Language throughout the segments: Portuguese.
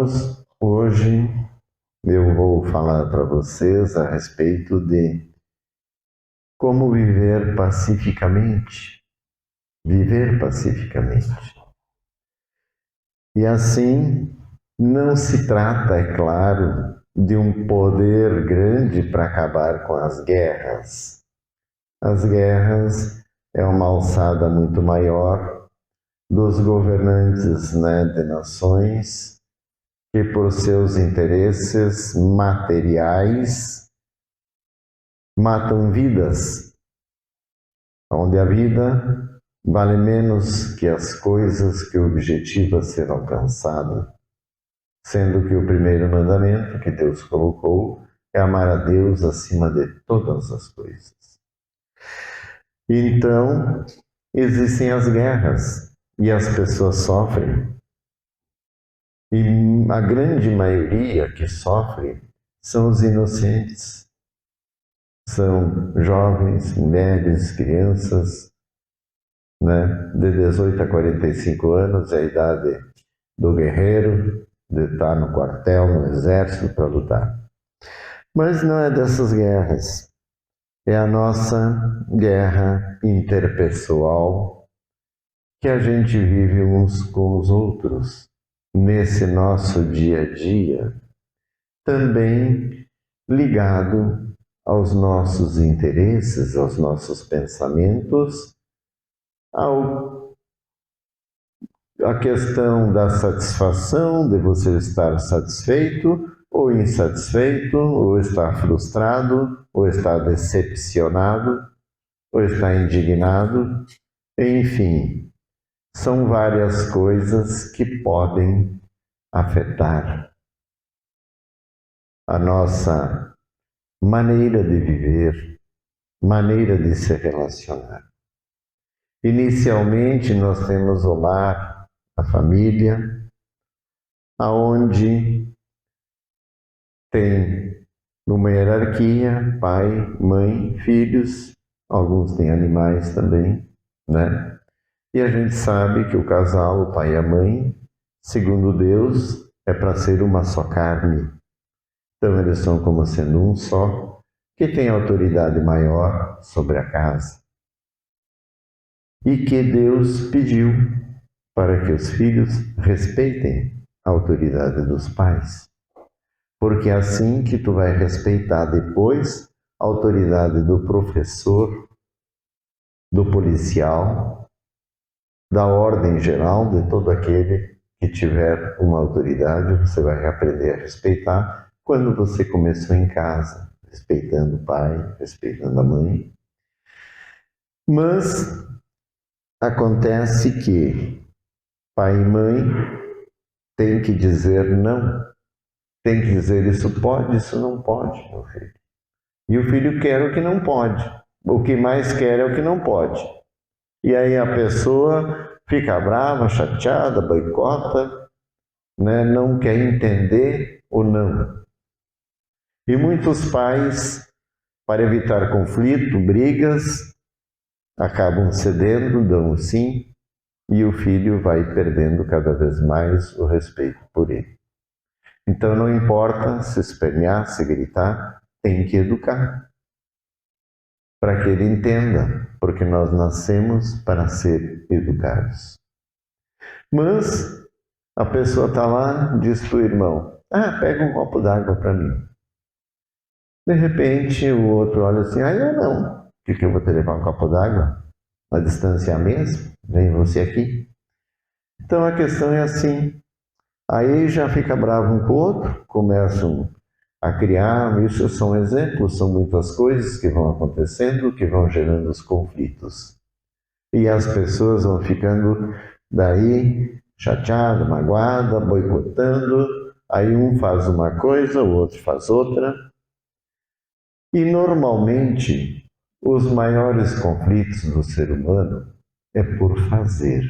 irmãos, hoje eu vou falar para vocês a respeito de como viver pacificamente. Viver pacificamente. E assim, não se trata, é claro, de um poder grande para acabar com as guerras. As guerras é uma alçada muito maior dos governantes, de nações que, por seus interesses materiais, matam vidas, onde a vida vale menos que as coisas que objetiva ser alcançada, sendo que o primeiro mandamento que Deus colocou é amar a Deus acima de todas as coisas. Então, existem as guerras e as pessoas sofrem. E a grande maioria que sofre são os inocentes. São jovens, mulheres, crianças, de 18 a 45 anos, é a idade do guerreiro, de estar no quartel, no exército para lutar. Mas não é dessas guerras. É a nossa guerra interpessoal que a gente vive uns com os outros nesse nosso dia a dia, também ligado aos nossos interesses, aos nossos pensamentos, a questão da satisfação, de você estar satisfeito ou insatisfeito, ou estar frustrado, ou estar decepcionado, ou estar indignado, enfim, são várias coisas que podem afetar a nossa maneira de viver, maneira de se relacionar. Inicialmente, nós temos o lar, a família, aonde tem uma hierarquia, pai, mãe, filhos, alguns têm animais também, E a gente sabe que o casal, o pai e a mãe, segundo Deus, é para ser uma só carne. Então eles são como sendo um só, que tem autoridade maior sobre a casa. E que Deus pediu para que os filhos respeitem a autoridade dos pais. Porque é assim que tu vai respeitar depois a autoridade do professor, do policial, da ordem geral, de todo aquele que tiver uma autoridade, você vai aprender a respeitar quando você começou em casa, respeitando o pai, respeitando a mãe. Mas acontece que pai e mãe têm que dizer não. Tem que dizer isso pode, isso não pode, meu filho. E o filho quer o que não pode. O que mais quer é o que não pode. E aí a pessoa fica brava, chateada, boicota, não quer entender o não. E muitos pais, para evitar conflito, brigas, acabam cedendo, dão o sim, e o filho vai perdendo cada vez mais o respeito por ele. Então não importa se espernear, se gritar, tem que educar. Para que ele entenda, porque nós nascemos para ser educados. Mas a pessoa está lá, diz para o irmão, pega um copo d'água para mim. De repente o outro olha assim, eu não. Por que eu vou te levar um copo d'água? A distância é a mesma? Vem você aqui. Então a questão é assim. Aí já fica bravo um com o outro, começam a criar, isso são exemplos, são muitas coisas que vão acontecendo, que vão gerando os conflitos. E as pessoas vão ficando daí chateada, magoada, boicotando, aí um faz uma coisa, o outro faz outra. E normalmente os maiores conflitos do ser humano é por fazer.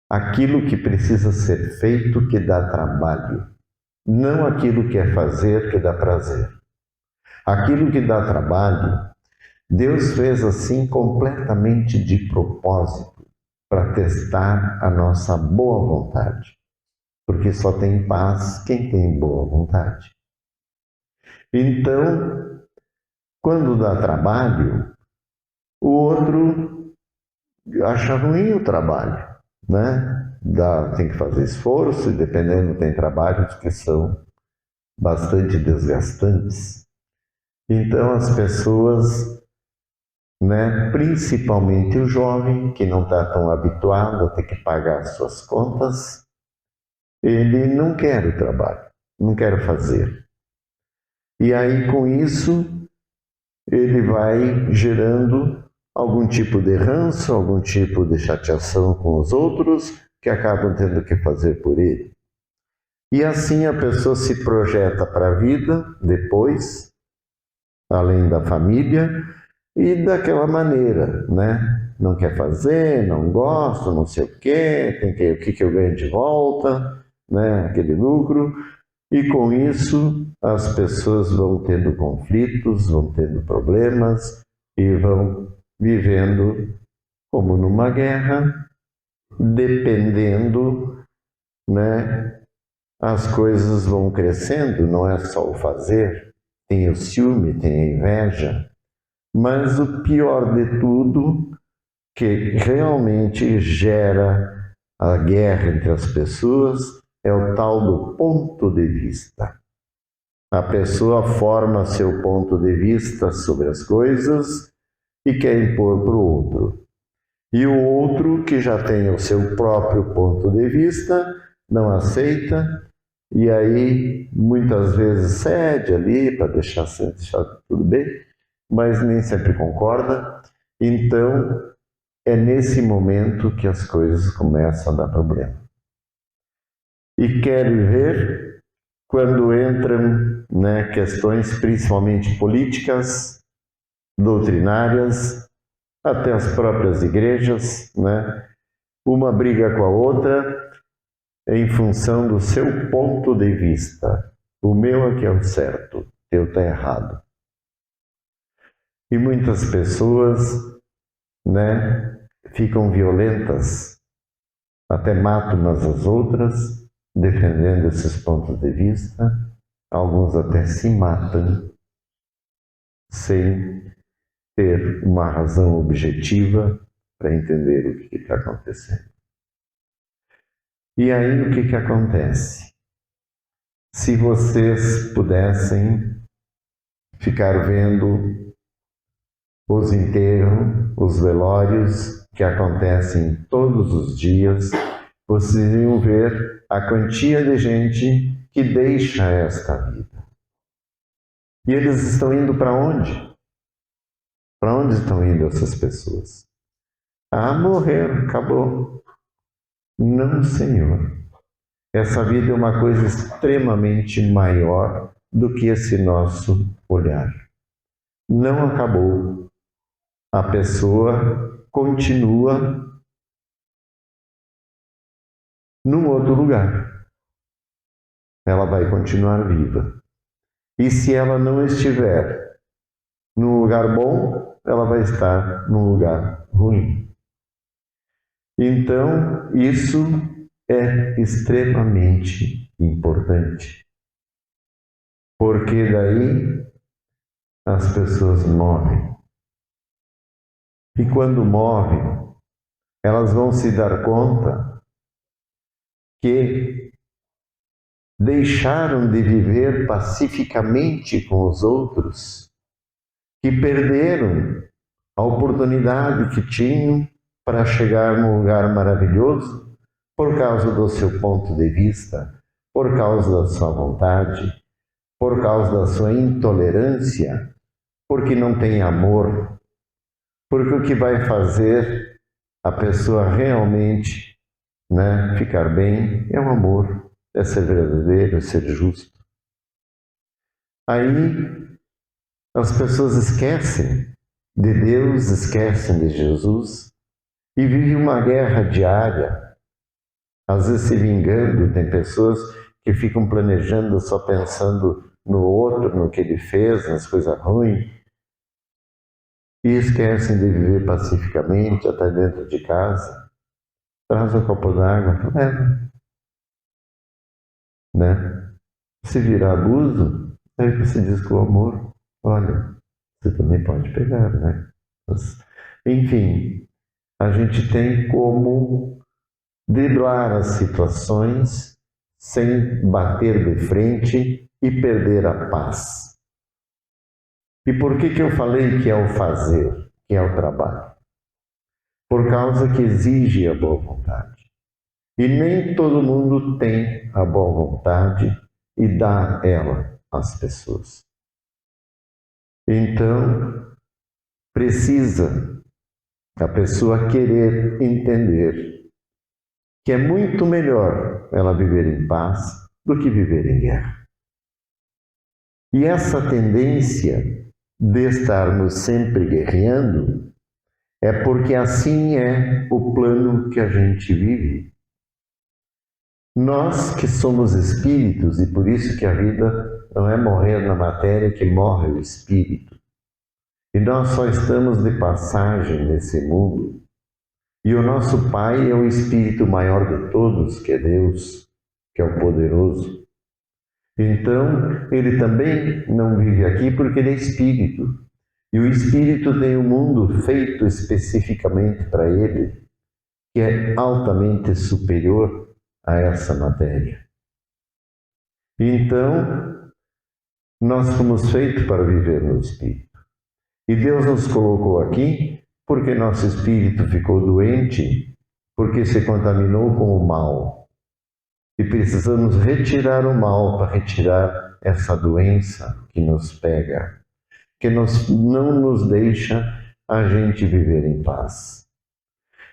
Aquilo que precisa ser feito que dá trabalho, não aquilo que é fazer que dá prazer. Aquilo que dá trabalho, Deus fez assim completamente de propósito para testar a nossa boa vontade. porque só tem paz quem tem boa vontade. Então, quando dá trabalho, o outro acha ruim o trabalho, né? Tem que fazer esforço, e dependendo, tem trabalhos que são bastante desgastantes. Então, as pessoas, né, principalmente o jovem, que não está tão habituado a ter que pagar suas contas, ele não quer o trabalho, não quer fazer. E aí, com isso, ele vai gerando algum tipo de ranço, algum tipo de chateação com os outros, que acabam tendo que fazer por ele. E assim a pessoa se projeta para a vida depois, além da família, e daquela maneira, né? Não quer fazer, não gosta, não sei o quê, o que eu ganho de volta, né? Aquele lucro. E com isso as pessoas vão tendo conflitos, vão tendo problemas e vão vivendo como numa guerra, dependendo, né? As coisas vão crescendo, não é só o fazer, tem o ciúme, tem a inveja, mas o pior de tudo, que realmente gera a guerra entre as pessoas, é o tal do ponto de vista. A pessoa forma seu ponto de vista sobre as coisas e quer impor para o outro. E o outro, que já tem o seu próprio ponto de vista, não aceita e aí muitas vezes cede ali para deixar tudo bem, mas nem sempre concorda. Então é nesse momento que as coisas começam a dar problema. E quer ver quando entram, né, questões principalmente políticas, doutrinárias, até as próprias igrejas, né? Uma briga com a outra em função do seu ponto de vista. O meu é que é o certo, o teu está errado. E muitas pessoas, né, ficam violentas, até matam umas às outras, defendendo esses pontos de vista. Alguns até se matam sem ter uma razão objetiva para entender o que está acontecendo. E aí o que acontece? Se vocês pudessem ficar vendo os enterros, os velórios que acontecem todos os dias, vocês iam ver a quantia de gente que deixa esta vida. E eles estão indo para onde? Para onde estão indo essas pessoas? Ah, morreram, acabou. Não, Senhor. Essa vida é uma coisa extremamente maior do que esse nosso olhar. Não acabou. A pessoa continua num outro lugar. Ela vai continuar viva. E se ela não estiver num lugar bom, ela vai estar num lugar ruim. Então, isso é extremamente importante. Porque daí as pessoas morrem. E quando morrem, elas vão se dar conta que deixaram de viver pacificamente com os outros, que perderam a oportunidade que tinham para chegar num lugar maravilhoso por causa do seu ponto de vista, por causa da sua vontade, por causa da sua intolerância, porque não tem amor, porque o que vai fazer a pessoa realmente, né, ficar bem é o amor, é ser verdadeiro, é ser justo. Aí as pessoas esquecem de Deus, esquecem de Jesus e vivem uma guerra diária, às vezes se vingando. Tem pessoas que ficam planejando, só pensando no outro, no que ele fez, nas coisas ruins, e esquecem de viver pacificamente, até dentro de casa. Traz um copo d'água, leva. né? Se virar abuso, aí você diz com o amor, olha, você também pode pegar, né? Mas, enfim, a gente tem como driblar as situações sem bater de frente e perder a paz. E por que eu falei que é o fazer, que é o trabalho? Por causa que exige a boa vontade. E nem todo mundo tem a boa vontade e dá ela às pessoas. Então, precisa a pessoa querer entender que é muito melhor ela viver em paz do que viver em guerra. E essa tendência de estarmos sempre guerreando é porque assim é o plano que a gente vive. Nós que somos espíritos, e por isso que a vida não é morrer na matéria, que morre o espírito. E nós só estamos de passagem nesse mundo. E o nosso Pai é o Espírito maior de todos, que é Deus, que é o poderoso. Então, ele também não vive aqui porque ele é Espírito. E o Espírito tem um mundo feito especificamente para ele, que é altamente superior a essa matéria. Então, nós fomos feitos para viver no Espírito. E Deus nos colocou aqui porque nosso espírito ficou doente, porque se contaminou com o mal. E precisamos retirar o mal para retirar essa doença que nos pega, que não nos deixa a gente viver em paz.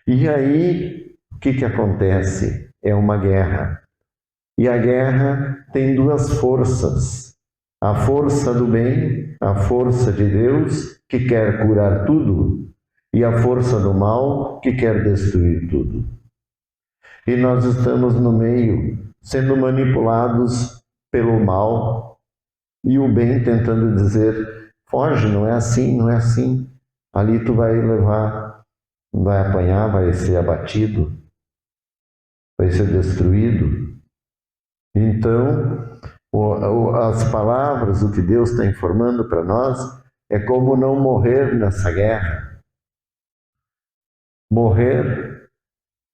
E aí, o que acontece? É uma guerra. E a guerra tem duas forças. A força do bem, a força de Deus, que quer curar tudo, e a força do mal, que quer destruir tudo. E nós estamos no meio, sendo manipulados pelo mal, e o bem tentando dizer, foge, não é assim, não é assim. Ali tu vai levar, vai apanhar, vai ser abatido, vai ser destruído. Então, as palavras, o que Deus está informando para nós, é como não morrer nessa guerra. Morrer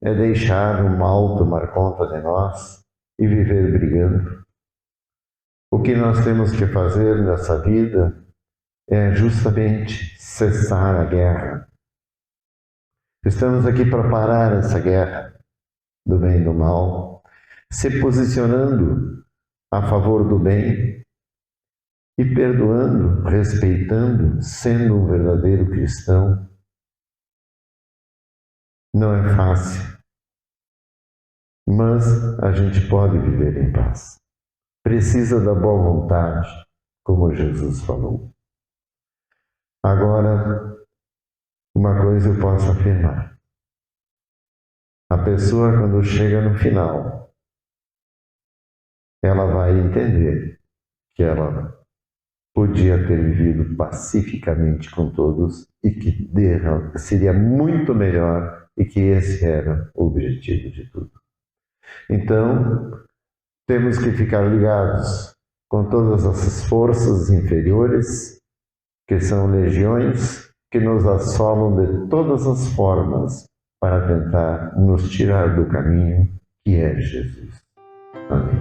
é deixar o mal tomar conta de nós e viver brigando. O que nós temos que fazer nessa vida é justamente cessar a guerra. Estamos aqui para parar essa guerra do bem e do mal, se posicionando a favor do bem e perdoando, respeitando, sendo um verdadeiro cristão. Não é fácil, mas a gente pode viver em paz. Precisa da boa vontade, como Jesus falou. Agora, uma coisa eu posso afirmar. A pessoa, quando chega no final, ela vai entender que ela podia ter vivido pacificamente com todos e que seria muito melhor e que esse era o objetivo de tudo. Então, temos que ficar ligados com todas essas forças inferiores, que são legiões, que nos assolam de todas as formas para tentar nos tirar do caminho que é Jesus. Amém.